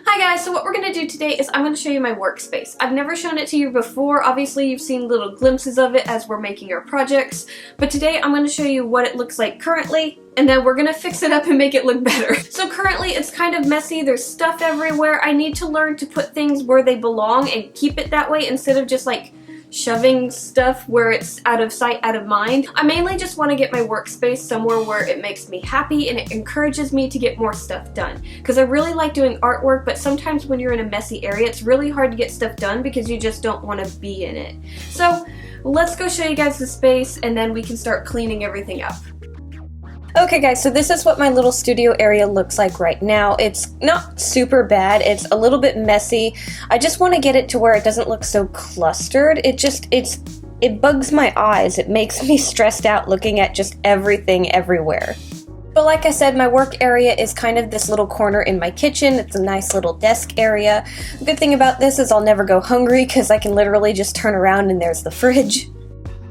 Hi guys, so what we're going to do today is I'm going to show you my workspace. I've never shown it to you before. Obviously you've seen little glimpses of it as we're making our projects, but today I'm going to show you what it looks like currently, and then we're going to fix it up and make it look better. So currently it's kind of messy, there's stuff everywhere. I need to learn to put things where they belong and keep it that way instead of just like shoving stuff where it's out of sight, out of mind. I mainly just want to get my workspace somewhere where it makes me happy and it encourages me to get more stuff done. Because I really like doing artwork, but sometimes when you're in a messy area, it's really hard to get stuff done because you just don't want to be in it. So let's go show you guys the space and then we can start cleaning everything up. Okay guys, so this is what my little studio area looks like right now. It's not super bad, it's a little bit messy. I just want to get it to where it doesn't look so clustered. It bugs my eyes. It makes me stressed out looking at just everything everywhere. But like I said, my work area is kind of this little corner in my kitchen. It's a nice little desk area. The good thing about this is I'll never go hungry because I can literally just turn around and there's the fridge.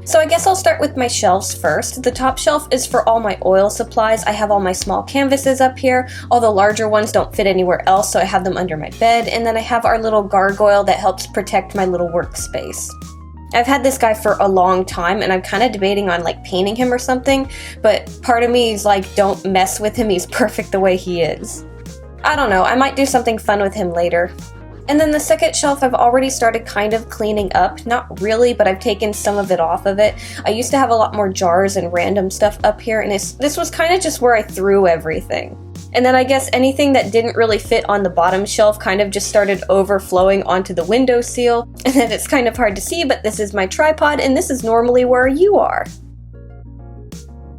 So I guess I'll start with my shelves first. The top shelf is for all my oil supplies. I have all my small canvases up here. All the larger ones don't fit anywhere else, so I have them under my bed. And then I have our little gargoyle that helps protect my little workspace. I've had this guy for a long time and I'm kind of debating on like painting him or something, but part of me is like, don't mess with him, he's perfect the way he is. I don't know, I might do something fun with him later. And then the second shelf I've already started kind of cleaning up. Not really, but I've taken some of it off of it. I used to have a lot more jars and random stuff up here, and this was kind of just where I threw everything. And then I guess anything that didn't really fit on the bottom shelf kind of just started overflowing onto the windowsill. And then it's kind of hard to see, but this is my tripod, and this is normally where you are.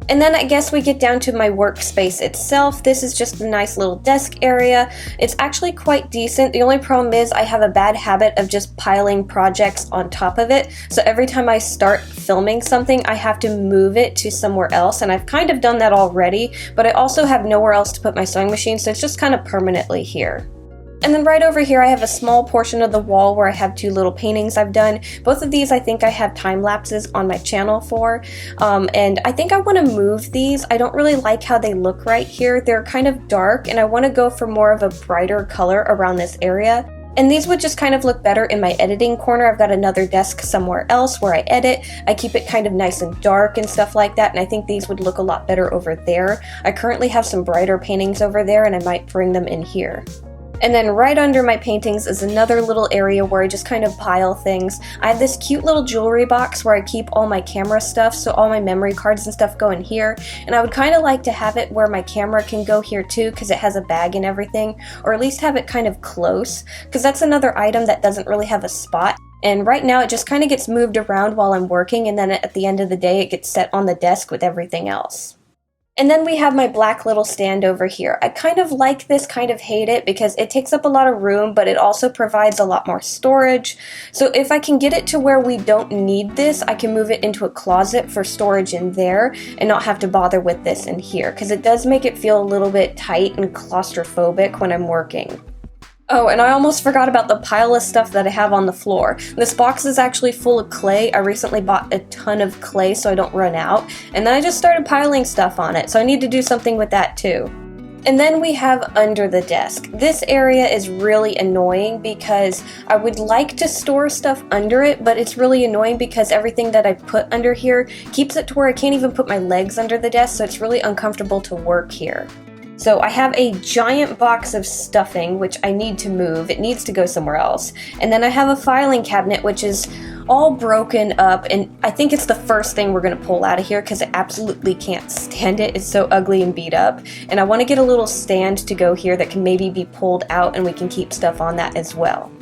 And then I guess we get down to my workspace itself. This is just a nice little desk area. It's actually quite decent. The only problem is I have a bad habit of just piling projects on top of it. So every time I start filming something, I have to move it to somewhere else. And I've kind of done that already, but I also have nowhere else to put my sewing machine, so it's just kind of permanently here. And then right over here I have a small portion of the wall where I have two little paintings I've done. Both of these I think I have time lapses on my channel for. And I think I want to move these. I don't really like how they look right here. They're kind of dark and I want to go for more of a brighter color around this area. And these would just kind of look better in my editing corner. I've got another desk somewhere else where I edit. I keep it kind of nice and dark and stuff like that, and I think these would look a lot better over there. I currently have some brighter paintings over there and I might bring them in here. And then right under my paintings is another little area where I just kind of pile things. I have this cute little jewelry box where I keep all my camera stuff, so all my memory cards and stuff go in here. And I would kind of like to have it where my camera can go here too, because it has a bag and everything, or at least have it kind of close, because that's another item that doesn't really have a spot. And right now it just kind of gets moved around while I'm working, and then at the end of the day it gets set on the desk with everything else. And then we have my black little stand over here. I kind of like this, kind of hate it, because it takes up a lot of room, but it also provides a lot more storage. So if I can get it to where we don't need this, I can move it into a closet for storage in there and not have to bother with this in here, because it does make it feel a little bit tight and claustrophobic when I'm working. Oh, and I almost forgot about the pile of stuff that I have on the floor. This box is actually full of clay. I recently bought a ton of clay so I don't run out, and then I just started piling stuff on it, so I need to do something with that too. And then we have under the desk. This area is really annoying because I would like to store stuff under it, but it's really annoying because everything that I put under here keeps it to where I can't even put my legs under the desk, so it's really uncomfortable to work here. So I have a giant box of stuffing, which I need to move. It needs to go somewhere else. And then I have a filing cabinet, which is all broken up, and I think it's the first thing we're going to pull out of here because I absolutely can't stand it. It's so ugly and beat up. And I want to get a little stand to go here that can maybe be pulled out and we can keep stuff on that as well.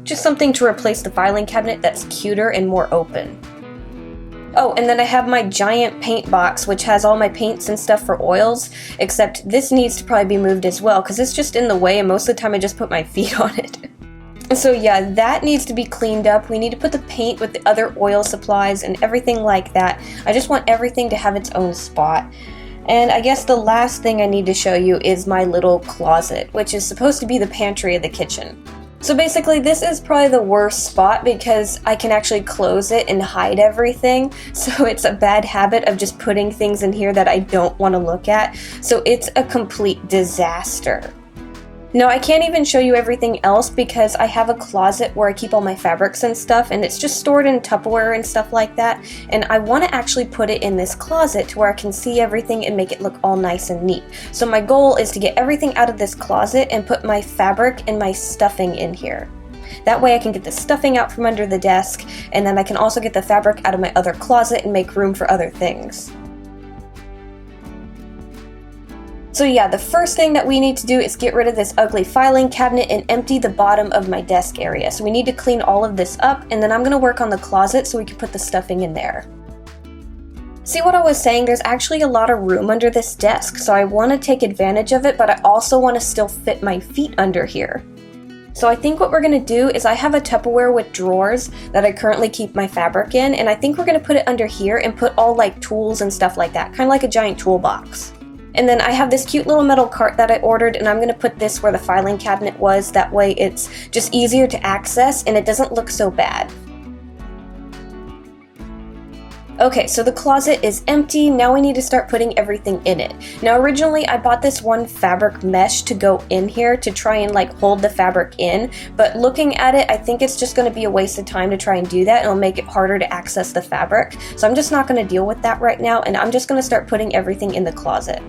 Just something to replace the filing cabinet that's cuter and more open. Oh, and then I have my giant paint box, which has all my paints and stuff for oils, except this needs to probably be moved as well, because it's just in the way, and most of the time I just put my feet on it. So yeah, that needs to be cleaned up. We need to put the paint with the other oil supplies and everything like that. I just want everything to have its own spot. And I guess the last thing I need to show you is my little closet, which is supposed to be the pantry of the kitchen. So basically this is probably the worst spot because I can actually close it and hide everything. So it's a bad habit of just putting things in here that I don't want to look at. So it's a complete disaster. Now I can't even show you everything else because I have a closet where I keep all my fabrics and stuff, and it's just stored in Tupperware and stuff like that, and I want to actually put it in this closet to where I can see everything and make it look all nice and neat. So my goal is to get everything out of this closet and put my fabric and my stuffing in here. That way I can get the stuffing out from under the desk, and then I can also get the fabric out of my other closet and make room for other things. So yeah, the first thing that we need to do is get rid of this ugly filing cabinet and empty the bottom of my desk area. So we need to clean all of this up, and then I'm going to work on the closet so we can put the stuffing in there. See what I was saying? There's actually a lot of room under this desk, so I want to take advantage of it, but I also want to still fit my feet under here. So I think what we're going to do is I have a Tupperware with drawers that I currently keep my fabric in, and I think we're going to put it under here and put all like tools and stuff like that, kind of like a giant toolbox. And then I have this cute little metal cart that I ordered, and I'm going to put this where the filing cabinet was. That way it's just easier to access and it doesn't look so bad. Okay, so the closet is empty. Now we need to start putting everything in it. Now originally I bought this one fabric mesh to go in here to try and like hold the fabric in, but looking at it I think it's just going to be a waste of time to try and do that. It'll make it harder to access the fabric. So I'm just not going to deal with that right now, and I'm just going to start putting everything in the closet.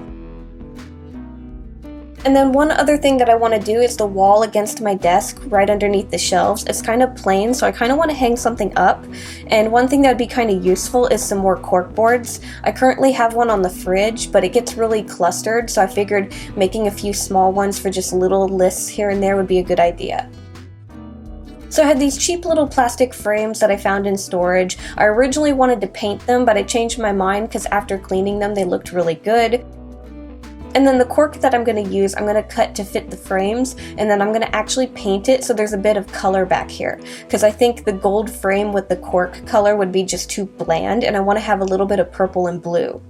And then one other thing that I want to do is the wall against my desk right underneath the shelves. It's kind of plain, so I kind of want to hang something up. And one thing that would be kind of useful is some more cork boards. I currently have one on the fridge, but it gets really clustered, so I figured making a few small ones for just little lists here and there would be a good idea. So I had these cheap little plastic frames that I found in storage. I originally wanted to paint them, but I changed my mind because after cleaning them they looked really good. And then the cork that I'm going to use, I'm going to cut to fit the frames, and then I'm going to actually paint it so there's a bit of color back here. Because I think the gold frame with the cork color would be just too bland, and I want to have a little bit of purple and blue.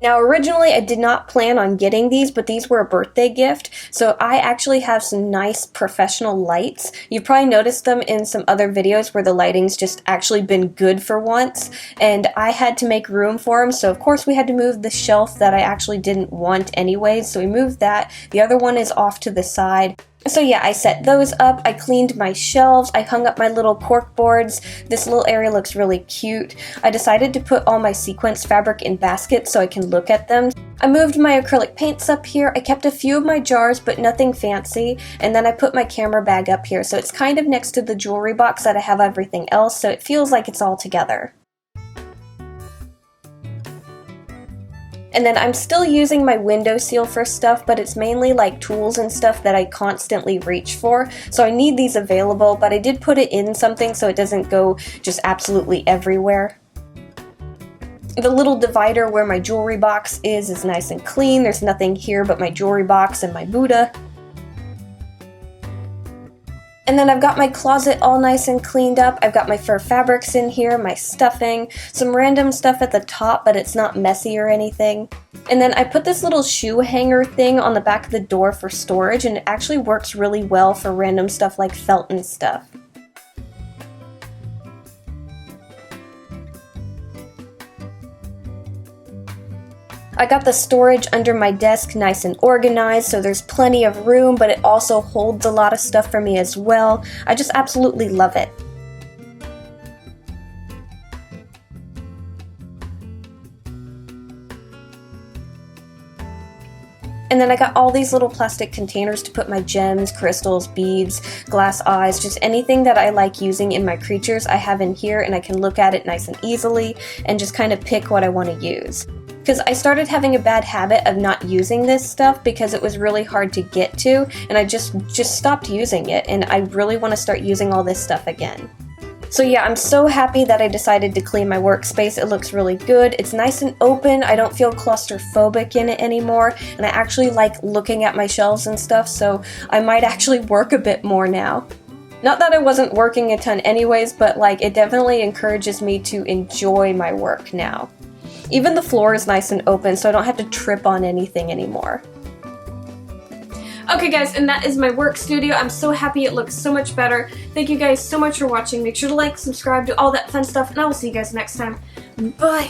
Now originally I did not plan on getting these, but these were a birthday gift, so I actually have some nice professional lights. You've probably noticed them in some other videos where the lighting's just actually been good for once, and I had to make room for them, so of course we had to move the shelf that I actually didn't want anyways, so we moved that. The other one is off to the side. So yeah, I set those up, I cleaned my shelves, I hung up my little cork boards. This little area looks really cute. I decided to put all my sequence fabric in baskets so I can look at them. I moved my acrylic paints up here, I kept a few of my jars but nothing fancy, and then I put my camera bag up here so it's kind of next to the jewelry box that I have everything else, so it feels like it's all together. And then I'm still using my window seal for stuff, but it's mainly like tools and stuff that I constantly reach for. So I need these available, but I did put it in something so it doesn't go just absolutely everywhere. The little divider where my jewelry box is nice and clean. There's nothing here but my jewelry box and my Buddha. And then I've got my closet all nice and cleaned up. I've got my fur fabrics in here, my stuffing, some random stuff at the top, but it's not messy or anything. And then I put this little shoe hanger thing on the back of the door for storage, and it actually works really well for random stuff like felt and stuff. I got the storage under my desk nice and organized, so there's plenty of room, but it also holds a lot of stuff for me as well. I just absolutely love it. And then I got all these little plastic containers to put my gems, crystals, beads, glass eyes, just anything that I like using in my creatures I have in here, and I can look at it nice and easily and just kind of pick what I want to use. Because I started having a bad habit of not using this stuff because it was really hard to get to, and I just stopped using it, and I really want to start using all this stuff again. So yeah, I'm so happy that I decided to clean my workspace. It looks really good. It's nice and open. I don't feel claustrophobic in it anymore, and I actually like looking at my shelves and stuff, so I might actually work a bit more now. Not that I wasn't working a ton anyways, but like it definitely encourages me to enjoy my work now. Even the floor is nice and open, so I don't have to trip on anything anymore. Okay guys, and that is my work studio. I'm so happy it looks so much better. Thank you guys so much for watching. Make sure to like, subscribe, do all that fun stuff, and I will see you guys next time. Bye!